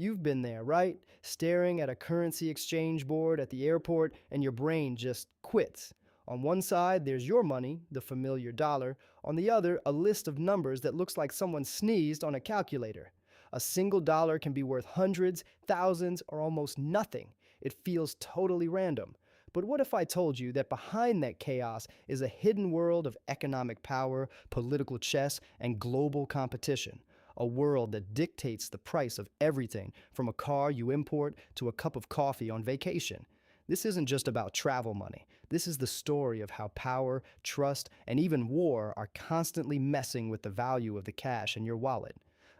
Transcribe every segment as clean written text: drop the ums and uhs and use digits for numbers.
You've been there, right? Staring at a currency exchange board at the airport and your brain just quits. On one side, there's your money, the familiar dollar. On the other, a list of numbers that looks like someone sneezed on a calculator. A single dollar can be worth hundreds, thousands, or almost nothing. It feels totally random. But what if I told you that behind that chaos is a hidden world of economic power, political chess, and global competition? A world that dictates the price of everything, from a car you import to a cup of coffee on vacation. This isn't just about travel money. This is the story of how power, trust, and even war are constantly messing with the value of the cash in your wallet.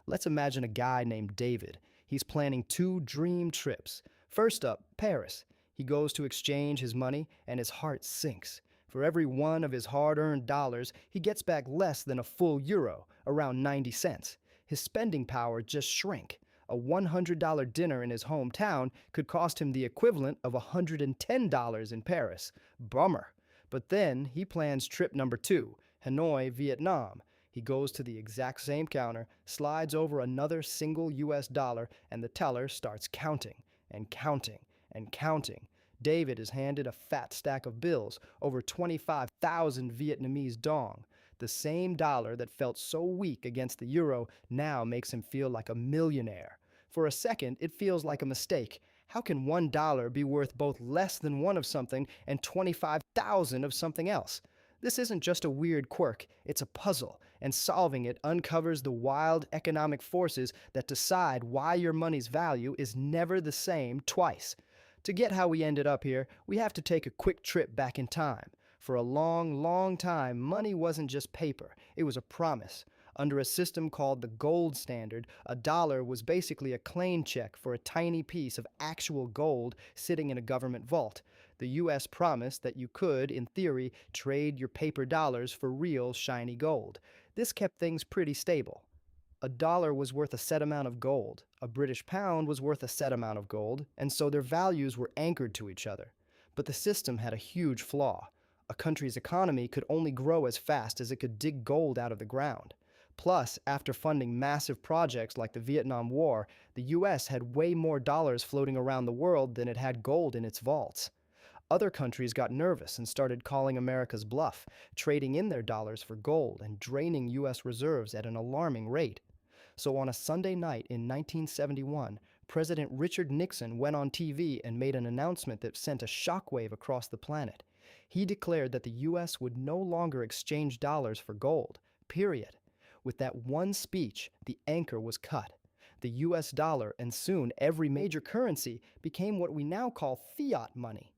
Let's imagine a guy named David. He's planning two dream trips. First up, Paris. He goes to exchange his money, and his heart sinks. For every one of his hard-earned dollars, he gets back less than a full euro, around 90 cents. His spending power just shrank. A $100 dinner in his hometown could cost him the equivalent of $110 in Paris. Bummer. But then he plans trip number 2, Hanoi, Vietnam. He goes to the exact same counter, slides over another single US dollar, and the teller starts counting and counting and counting. David is handed a fat stack of bills, over 25,000 Vietnamese dong. The same dollar that felt so weak against the euro now makes him feel like a millionaire. For a second, it feels like a mistake. How can $1 be worth both less than one of something and 25,000 of something else? This isn't just a weird quirk, it's a puzzle, and solving it uncovers the wild economic forces that decide why your money's value is never the same twice. To get how we ended up here, we have to take a quick trip back in time. For a long, long time, money wasn't just paper, it was a promise. Under a system called the gold standard, a dollar was basically a claim check for a tiny piece of actual gold sitting in a government vault. The US promised that you could, in theory, trade your paper dollars for real, shiny gold. This kept things pretty stable. A dollar was worth a set amount of gold, a British pound was worth a set amount of gold, and so their values were anchored to each other. But the system had a huge flaw. A country's economy could only grow as fast as it could dig gold out of the ground. Plus, after funding massive projects like the Vietnam War, the US had way more dollars floating around the world than it had gold in its vaults. Other countries got nervous and started calling America's bluff, trading in their dollars for gold and draining US reserves at an alarming rate. So on a Sunday night in 1971, President Richard Nixon went on TV and made an announcement that sent a shockwave across the planet. He declared that the US would no longer exchange dollars for gold, period. With that one speech, the anchor was cut. The US dollar, and soon every major currency, became what we now call fiat money.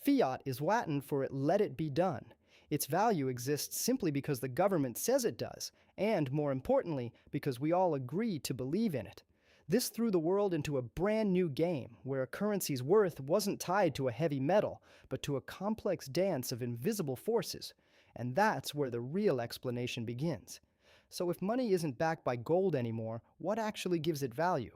Fiat is Latin for "let it be done." Its value exists simply because the government says it does, and more importantly, because we all agree to believe in it. This threw the world into a brand new game, where a currency's worth wasn't tied to a heavy metal, but to a complex dance of invisible forces. And that's where the real explanation begins. So if money isn't backed by gold anymore, what actually gives it value?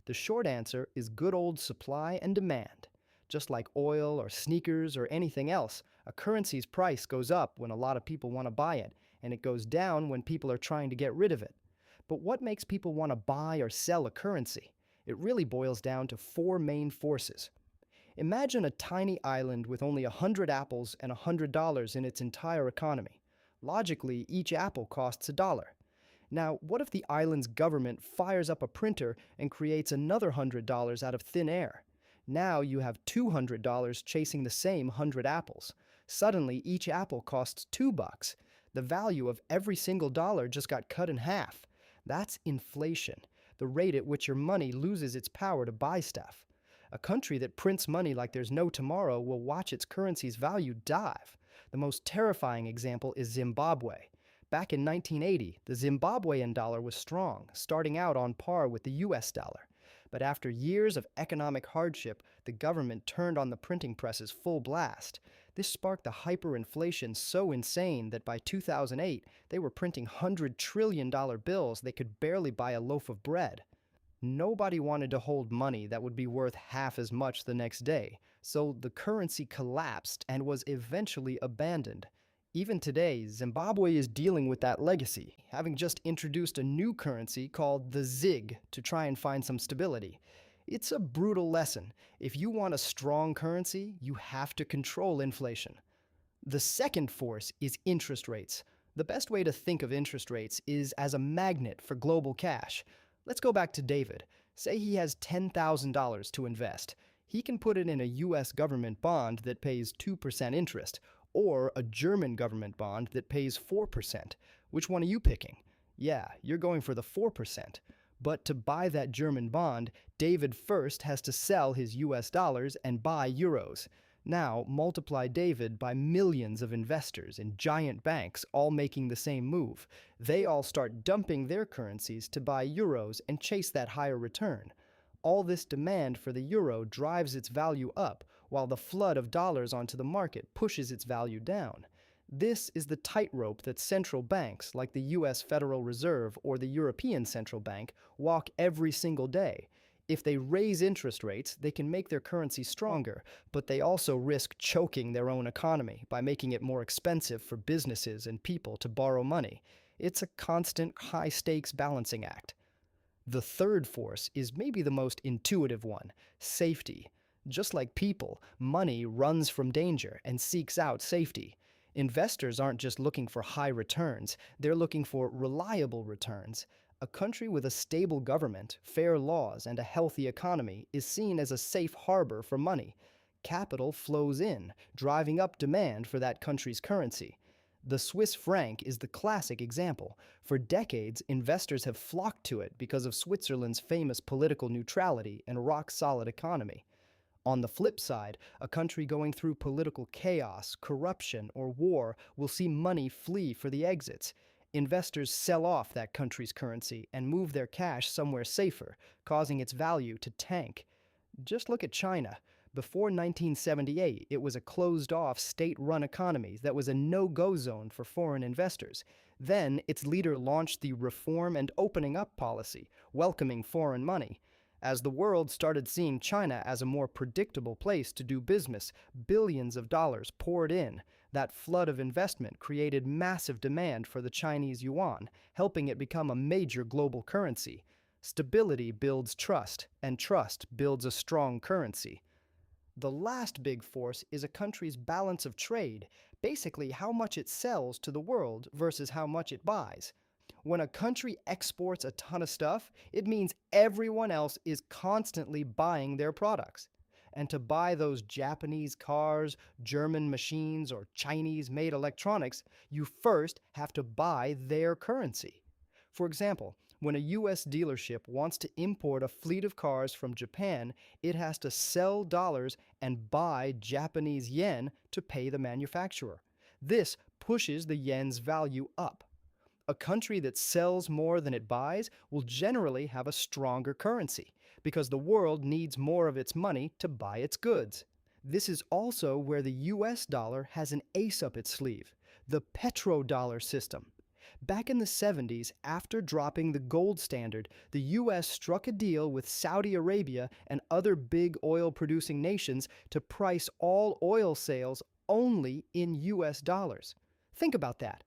The short answer is good old supply and demand. Just like oil or sneakers or anything else, a currency's price goes up when a lot of people want to buy it, and it goes down when people are trying to get rid of it. But what makes people want to buy or sell a currency? It really boils down to 4 main forces. Imagine a tiny island with only 100 apples and $100 in its entire economy. Logically, each apple costs a dollar. Now, what if the island's government fires up a printer and creates another $100 out of thin air? Now you have $200 chasing the same 100 apples. Suddenly, each apple costs $2. The value of every single dollar just got cut in half. That's inflation, the rate at which your money loses its power to buy stuff. A country that prints money like there's no tomorrow will watch its currency's value dive. The most terrifying example is Zimbabwe. Back in 1980, the Zimbabwean dollar was strong, starting out on par with the US dollar. But after years of economic hardship, the government turned on the printing presses full blast. This sparked the hyperinflation so insane that by 2008, they were printing $100 trillion bills they could barely buy a loaf of bread. Nobody wanted to hold money that would be worth half as much the next day, so the currency collapsed and was eventually abandoned. Even today, Zimbabwe is dealing with that legacy, having just introduced a new currency called the ZiG to try and find some stability. It's a brutal lesson. If you want a strong currency, you have to control inflation. The second force is interest rates. The best way to think of interest rates is as a magnet for global cash. Let's go back to David. Say he has $10,000 to invest. He can put it in a US government bond that pays 2% interest, or a German government bond that pays 4%. Which one are you picking? Yeah, you're going for the 4%. But to buy that German bond, David first has to sell his US dollars and buy euros. Now, multiply David by millions of investors in giant banks all making the same move. They all start dumping their currencies to buy euros and chase that higher return. All this demand for the euro drives its value up, while the flood of dollars onto the market pushes its value down. This is the tightrope that central banks, like the US Federal Reserve or the European Central Bank, walk every single day. If they raise interest rates, they can make their currency stronger, but they also risk choking their own economy by making it more expensive for businesses and people to borrow money. It's a constant high-stakes balancing act. The third force is maybe the most intuitive one: safety. Just like people, money runs from danger and seeks out safety. Investors aren't just looking for high returns, they're looking for reliable returns. A country with a stable government, fair laws, and a healthy economy is seen as a safe harbor for money. Capital flows in, driving up demand for that country's currency. The Swiss franc is the classic example. For decades, investors have flocked to it because of Switzerland's famous political neutrality and rock-solid economy. On the flip side, a country going through political chaos, corruption, or war will see money flee for the exits. Investors sell off that country's currency and move their cash somewhere safer, causing its value to tank. Just look at China. Before 1978, it was a closed-off, state-run economy that was a no-go zone for foreign investors. Then, its leader launched the Reform and Opening Up policy, welcoming foreign money. As the world started seeing China as a more predictable place to do business, billions of dollars poured in. That flood of investment created massive demand for the Chinese yuan, helping it become a major global currency. Stability builds trust, and trust builds a strong currency. The last big force is a country's balance of trade, basically how much it sells to the world versus how much it buys. When a country exports a ton of stuff, it means everyone else is constantly buying their products. And to buy those Japanese cars, German machines, or Chinese-made electronics, you first have to buy their currency. For example, when a US dealership wants to import a fleet of cars from Japan, it has to sell dollars and buy Japanese yen to pay the manufacturer. This pushes the yen's value up. A country that sells more than it buys will generally have a stronger currency, because the world needs more of its money to buy its goods. This is also where the US dollar has an ace up its sleeve: the petrodollar system. Back in the 70s, after dropping the gold standard, the US struck a deal with Saudi Arabia and other big oil-producing nations to price all oil sales only in US dollars. Think about that.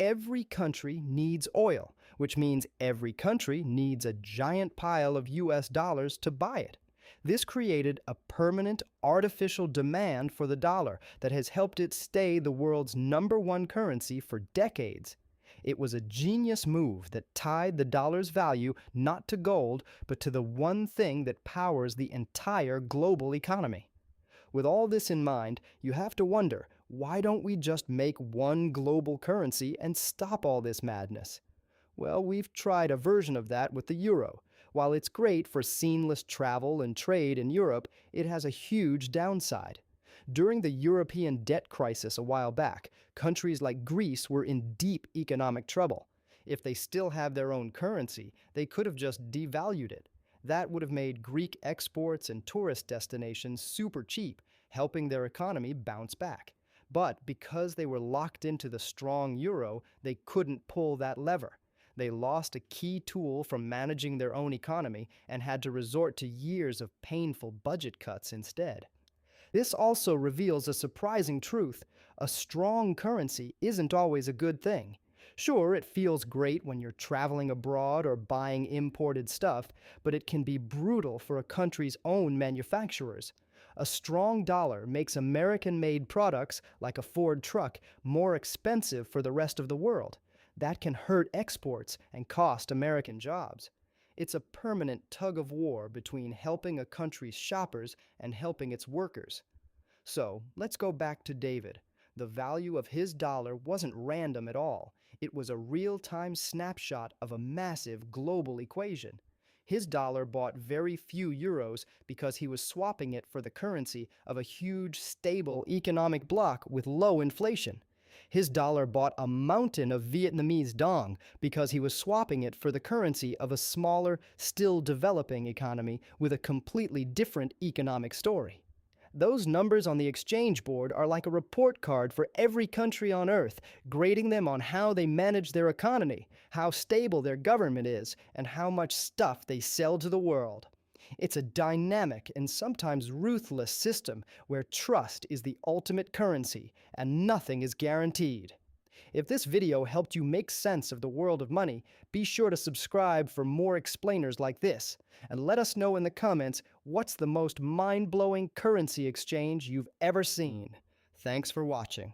Every country needs oil, which means every country needs a giant pile of US dollars to buy it. This created a permanent artificial demand for the dollar that has helped it stay the world's #1 currency for decades. It was a genius move that tied the dollar's value not to gold, but to the one thing that powers the entire global economy. With all this in mind, you have to wonder, why don't we just make one global currency and stop all this madness? Well, we've tried a version of that with the euro. While it's great for seamless travel and trade in Europe, it has a huge downside. During the European debt crisis a while back, countries like Greece were in deep economic trouble. If they still have their own currency, they could have just devalued it. That would have made Greek exports and tourist destinations super cheap, helping their economy bounce back. But because they were locked into the strong euro, they couldn't pull that lever. They lost a key tool from managing their own economy and had to resort to years of painful budget cuts instead. This also reveals a surprising truth: a strong currency isn't always a good thing. Sure, it feels great when you're traveling abroad or buying imported stuff, but it can be brutal for a country's own manufacturers. A strong dollar makes American made products, like a Ford truck, more expensive for the rest of the world. That can hurt exports and cost American jobs. It's a permanent tug of war between helping a country's shoppers and helping its workers. So let's go back to David. The value of his dollar wasn't random at all. It was a real time snapshot of a massive global equation. His dollar bought very few euros because he was swapping it for the currency of a huge, stable economic bloc with low inflation. His dollar bought a mountain of Vietnamese dong because he was swapping it for the currency of a smaller, still developing economy with a completely different economic story. Those numbers on the exchange board are like a report card for every country on Earth, grading them on how they manage their economy, how stable their government is, and how much stuff they sell to the world. It's a dynamic and sometimes ruthless system where trust is the ultimate currency and nothing is guaranteed. If this video helped you make sense of the world of money, be sure to subscribe for more explainers like this. And let us know in the comments what's the most mind-blowing currency exchange you've ever seen. Thanks for watching.